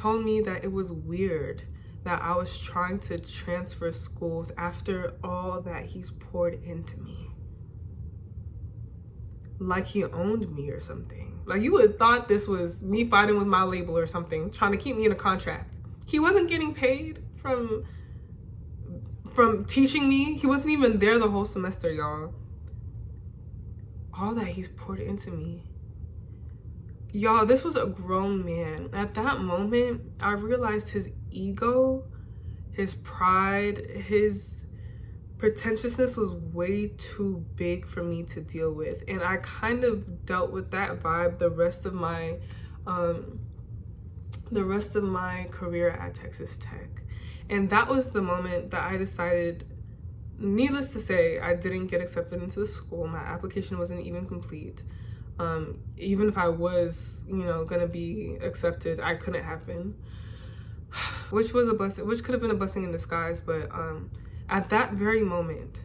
told me that it was weird that I was trying to transfer schools after all that he's poured into me. Like he owned me or something. Like you would have thought this was me fighting with my label or something, trying to keep me in a contract. He wasn't getting paid from teaching me. He wasn't even there the whole semester, y'all. All that he's poured into me. Y'all, this was a grown man. At that moment, I realized his ego, his pride, his pretentiousness was way too big for me to deal with. And I kind of dealt with that vibe the rest of my career at Texas Tech. And that was the moment that I decided, needless to say, I didn't get accepted into the school. My application wasn't even complete. Even if I was, gonna be accepted, I couldn't have been, which was a blessing, which could have been a blessing in disguise. But at that very moment,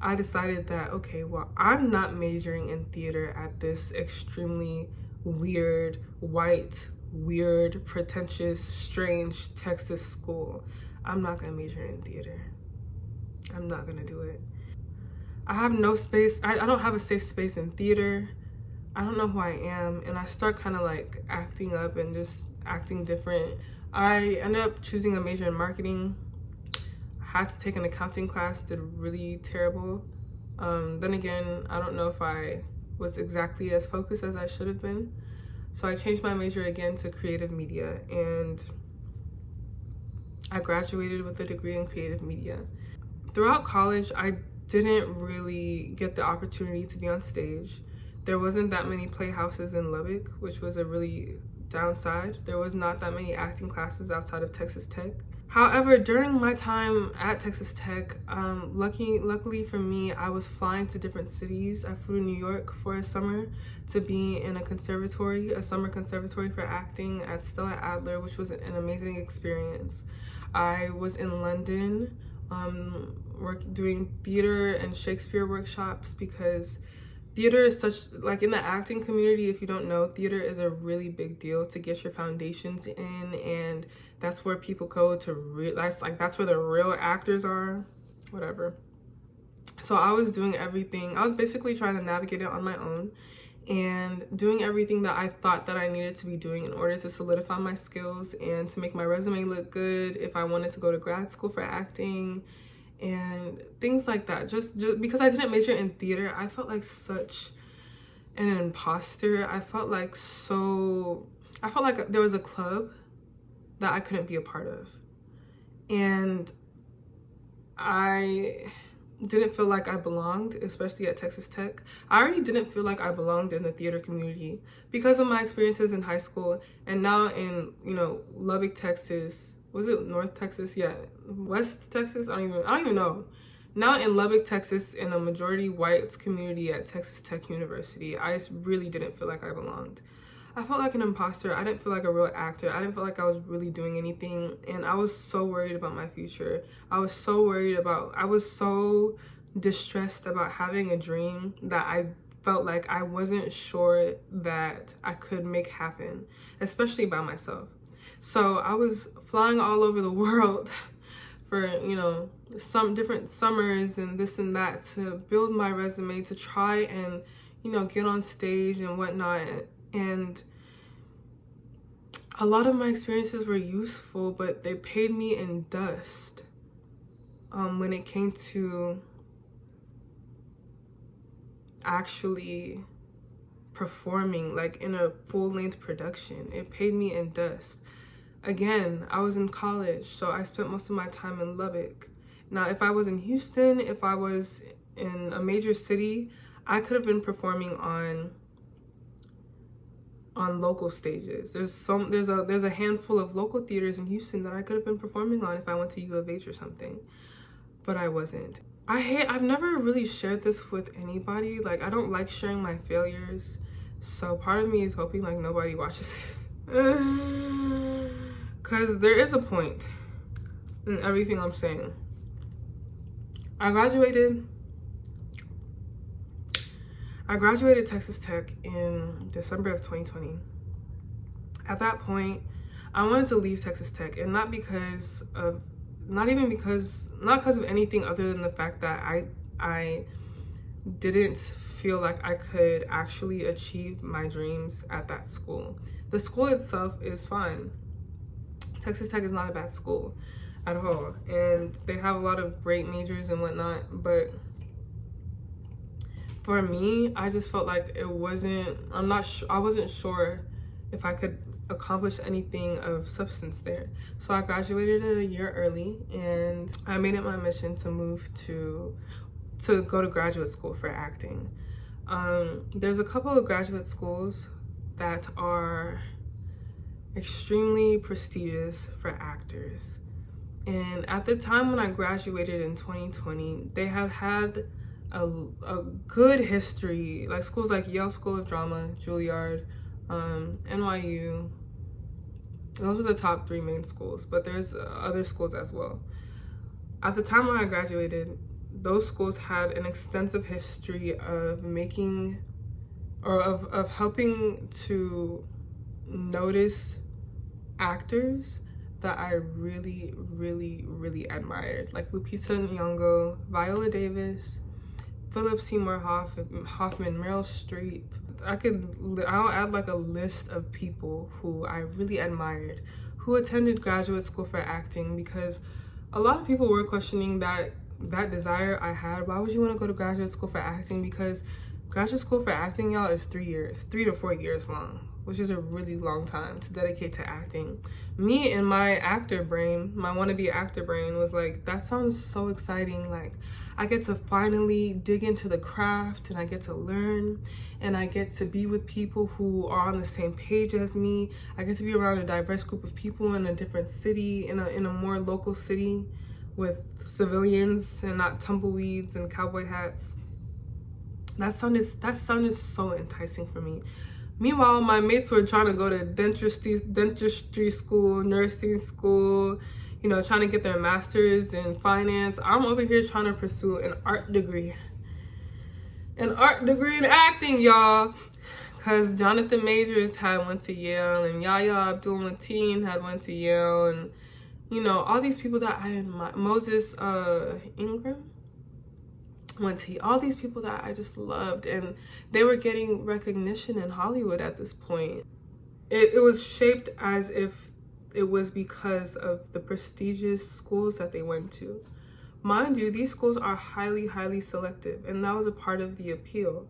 I decided that, okay, well, I'm not majoring in theater at this extremely weird, white, weird, pretentious, strange Texas school. I'm not gonna major in theater. I'm not gonna do it. I have no space. I don't have a safe space in theater. I don't know who I am, and I start kind of like acting up and just acting different. I ended up choosing a major in marketing. I had to take an accounting class, did really terrible. Then again, I don't know if I was exactly as focused as I should have been. So I changed my major again to creative media, and I graduated with a degree in creative media. Throughout college, I didn't really get the opportunity to be on stage. There wasn't that many playhouses in Lubbock, which was a really downside. There was not that many acting classes outside of Texas Tech. However, during my time at Texas Tech, luckily for me, I was flying to different cities. I flew to New York for a summer to be in a summer conservatory for acting at Stella Adler, which was an amazing experience. I was in London doing theater and Shakespeare workshops, because theater is such, like, in the acting community, if you don't know, theater is a really big deal to get your foundations in, and that's where people go to that's where the real actors are, whatever. So I was doing everything. I was basically trying to navigate it on my own and doing everything that I thought that I needed to be doing in order to solidify my skills and to make my resume look good if I wanted to go to grad school for acting and things like that. Just because I didn't major in theater, I felt like such an imposter. I felt like there was a club that I couldn't be a part of. And I didn't feel like I belonged, especially at Texas Tech. I already didn't feel like I belonged in the theater community because of my experiences in high school, and now in, Lubbock, Texas. Was it North Texas? Yeah, West Texas? I don't even know. Now in Lubbock, Texas, in a majority white community at Texas Tech University, I really didn't feel like I belonged. I felt like an imposter. I didn't feel like a real actor. I didn't feel like I was really doing anything. And I was so worried about my future. I was so distressed about having a dream that I felt like I wasn't sure that I could make happen, especially by myself. So I was flying all over the world for, some different summers and this and that to build my resume, to try and, get on stage and whatnot. And a lot of my experiences were useful, but they paid me in dust when it came to actually performing, like in a full-length production. It paid me in dust. Again, I was in college, so I spent most of my time in Lubbock. Now, if I was in Houston, if I was in a major city, I could have been performing on local stages. There's a handful of local theaters in Houston that I could have been performing on if I went to U of H or something, but I wasn't. I've never really shared this with anybody. Like, I don't like sharing my failures, so part of me is hoping like nobody watches this, because there is a point in everything I'm saying. I graduated Texas Tech in December of 2020. At that point, I wanted to leave Texas Tech, and not because of not because of anything other than the fact that I didn't feel like I could actually achieve my dreams at that school. The school itself is fine. Texas Tech is not a bad school at all, and they have a lot of great majors and whatnot, but for me, I just felt like I wasn't sure if I could accomplish anything of substance there. So I graduated a year early, and I made it my mission to move to go to graduate school for acting. There's a couple of graduate schools that are extremely prestigious for actors. And at the time when I graduated in 2020, they had a good history, like schools like Yale School of Drama, Juilliard, NYU. Those are the top 3 main schools, but there's other schools as well. At the time when I graduated, those schools had an extensive history of making, or of helping to notice actors that I really, really, really admired, like Lupita Nyong'o, Viola Davis, Philip Seymour Hoffman, Meryl Streep. I'll add like a list of people who I really admired, who attended graduate school for acting, because a lot of people were questioning that desire I had. Why would you want to go to graduate school for acting? Because graduate school for acting, y'all, is 3 to 4 years long, which is a really long time to dedicate to acting. Me and my actor brain, my wannabe actor brain, was like, that sounds so exciting. Like, I get to finally dig into the craft, and I get to learn, and I get to be with people who are on the same page as me. I get to be around a diverse group of people in a different city, in a more local city, with civilians and not tumbleweeds and cowboy hats. That sounded so enticing for me. Meanwhile, my mates were trying to go to dentistry school, nursing school, you know, trying to get their master's in finance. I'm over here trying to pursue an art degree in acting, y'all. Because Jonathan Majors went to Yale, and Yahya Abdul-Mateen went to Yale, and you know, all these people that I admire. Moses Ingram went to all these people that I just loved, and they were getting recognition in Hollywood at this point. It was shaped as if it was because of the prestigious schools that they went to. Mind you, these schools are highly, highly selective, and that was a part of the appeal,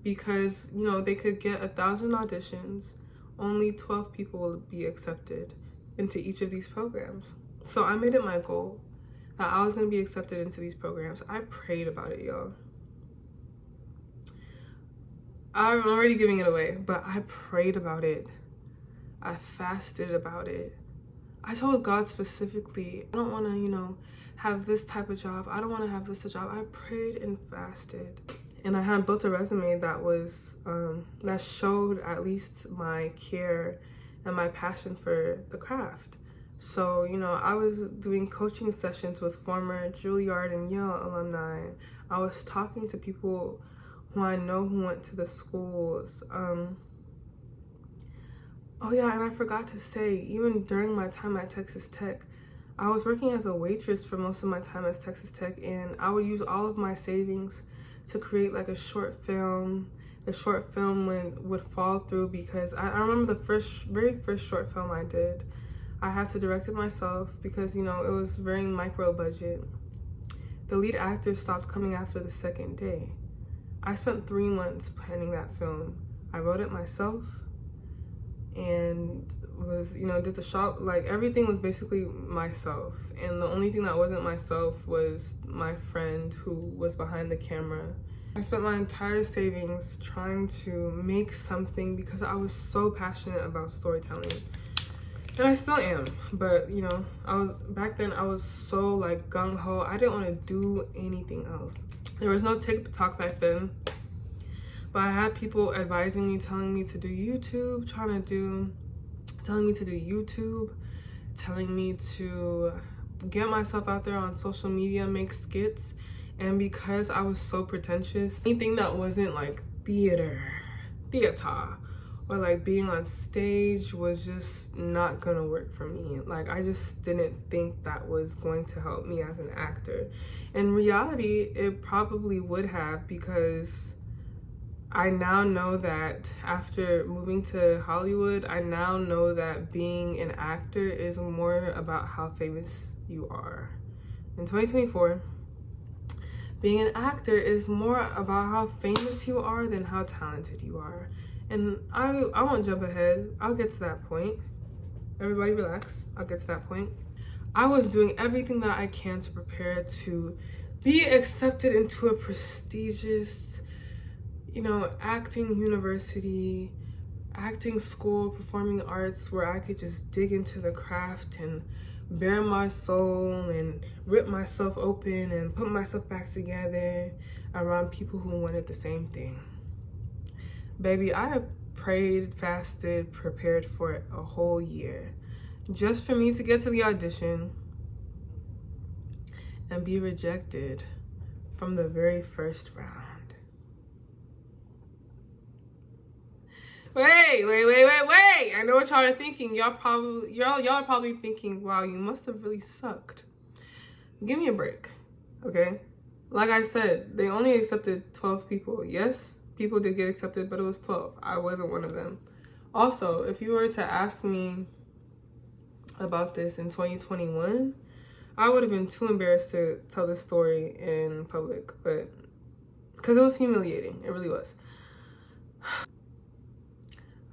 because, you know, they could get 1,000 auditions, only 12 people will be accepted into each of these programs. So I made it my goal that I was going to be accepted into these programs. I prayed about it, y'all. I'm already giving it away, but I prayed about it. I fasted about it. I told God specifically, I don't want to, you know, have this type of job. I don't want to have this job. I prayed and fasted. And I had built a resume that was, that showed at least my care and my passion for the craft. So, you know, I was doing coaching sessions with former Juilliard and Yale alumni. I was talking to people who I know who went to the schools. Oh yeah, and I forgot to say, even during my time at Texas Tech, I was working as a waitress for most of my time at Texas Tech, and I would use all of my savings to create like a short film. The short film would fall through, because I remember the very first short film I did. I had to direct it myself because, you know, it was very micro budget. The lead actor stopped coming after the second day. I spent 3 months planning that film. I wrote it myself, and was, you know, did the shop, like everything was basically myself. And the only thing that wasn't myself was my friend who was behind the camera. I spent my entire savings trying to make something because I was so passionate about storytelling. And I still am, but you know, back then I was so like gung-ho. I didn't want to do anything else. There was no TikTok back then, but I had people advising me, telling me to do YouTube, telling me to get myself out there on social media, make skits. And because I was so pretentious, anything that wasn't like theater, or like being on stage was just not gonna work for me. Like, I just didn't think that was going to help me as an actor. In reality, it probably would have, because I now know that after moving to Hollywood, I now know that being an actor is more about how famous you are. In 2024, being an actor is more about how famous you are than how talented you are. And I won't jump ahead. I'll get to that point. Everybody relax. I'll get to that point. I was doing everything that I can to prepare to be accepted into a prestigious, acting university, acting school, performing arts, where I could just dig into the craft and bare my soul and rip myself open and put myself back together around people who wanted the same thing. Baby, I have prayed, fasted, prepared for it a whole year just for me to get to the audition and be rejected from the very first round. Wait. I know what y'all are thinking. Y'all are probably thinking, wow, you must have really sucked. Give me a break, okay? Like I said, they only accepted 12 people. Yes, people did get accepted, but it was 12. I wasn't one of them. Also, if you were to ask me about this in 2021, I would have been too embarrassed to tell this story in public, but because it was humiliating. It really was.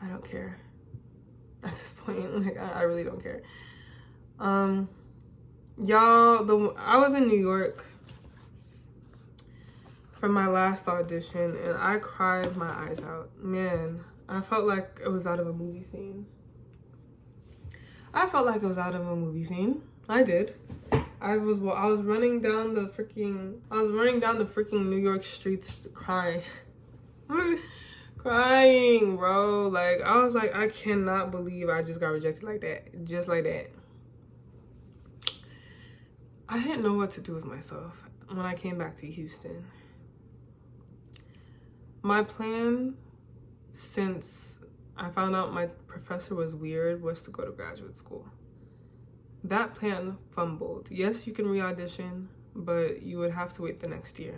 I don't care at this point. Like, I really don't care. Y'all, I was in New York for my last audition, and I cried my eyes out. Man, I felt like it was out of a movie scene. I did. I was running down the freaking New York streets crying. Crying, bro. Like, I was like, I cannot believe I just got rejected like that. Just like that. I didn't know what to do with myself when I came back to Houston. My plan, since I found out my professor was weird, was to go to graduate school. That plan fumbled. Yes, you can re-audition, but you would have to wait the next year.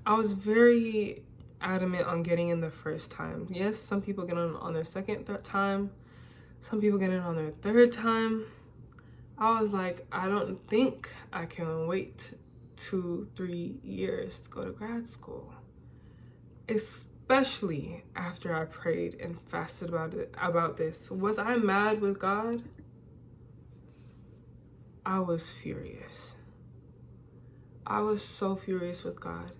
I was very adamant on getting in the first time. Yes, some people get on their second, third time. Some people get in on their third time. I was like, I don't think I can wait 2-3 years to go to grad school. Especially after I prayed and fasted about this. Was I mad with God? I was furious. I was so furious with God.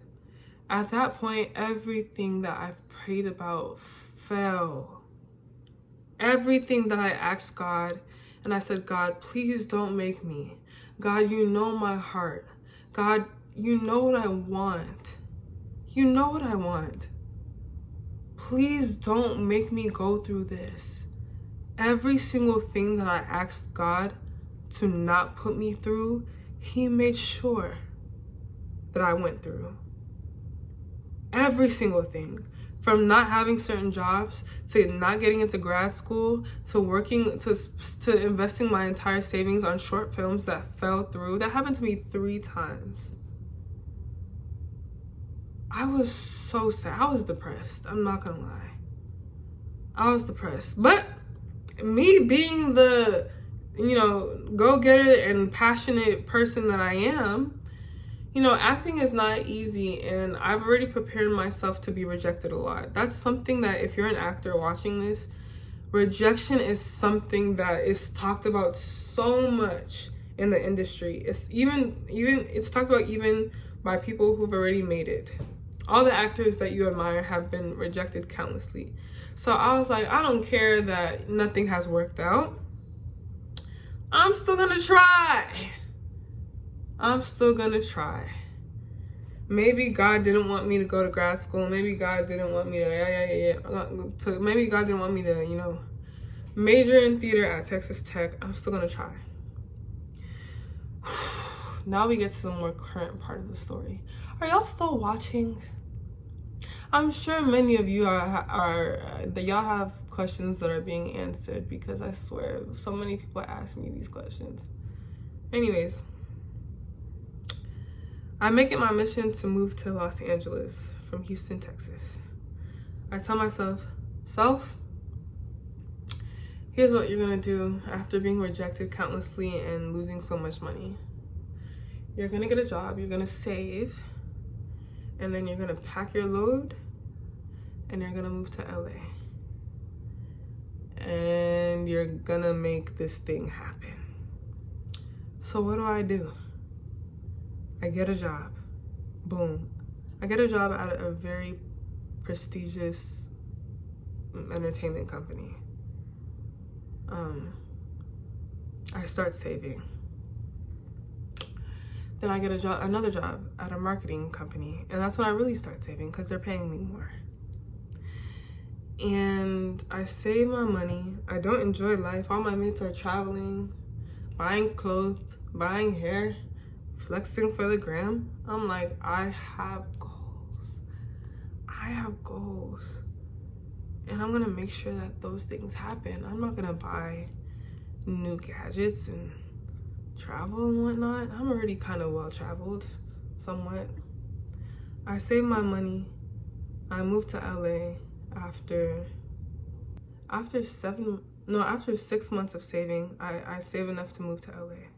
At that point, everything that I've prayed about fell. Everything that I asked God, and I said, God, please don't make me. God, you know my heart. God, you know what I want. You know what I want. Please don't make me go through this. Every single thing that I asked God to not put me through, He made sure that I went through. Every single thing. From not having certain jobs, to not getting into grad school, to working, to investing my entire savings on short films that fell through. That happened to me 3 times. I was so sad. I was depressed. I'm not gonna lie. I was depressed. But me being the, go-getter and passionate person that I am, acting is not easy, and I've already prepared myself to be rejected a lot. That's something that, if you're an actor watching this, rejection is something that is talked about so much in the industry. It's it's talked about even by people who've already made it. All the actors that you admire have been rejected countlessly. So I was like, I don't care that nothing has worked out. I'm still gonna try. Maybe God didn't want me to go to grad school. Maybe God didn't want me to, maybe God didn't want me to, major in theater at Texas Tech. I'm still gonna try. Now we get to the more current part of the story. Are y'all still watching? I'm sure many of you are that y'all have questions that are being answered, because I swear so many people ask me these questions. Anyways, I make it my mission to move to Los Angeles from Houston, Texas. I tell myself, here's what you're gonna do after being rejected countlessly and losing so much money. You're gonna get a job, you're gonna save, and then you're gonna pack your load and you're gonna move to LA. And you're gonna make this thing happen. So what do? I get a job. Boom. I get a job at a very prestigious entertainment company. I start saving. Then I get another job at a marketing company, and that's when I really start saving, because they're paying me more. And I save my money. I don't enjoy life. All my mates are traveling, buying clothes, buying hair, flexing for the gram. I'm like, I have goals. And I'm gonna make sure that those things happen. I'm not gonna buy new gadgets and travel and whatnot. I'm already kind of well traveled, somewhat. I save my money. I move to LA after 6 months of saving. I save enough to move to LA.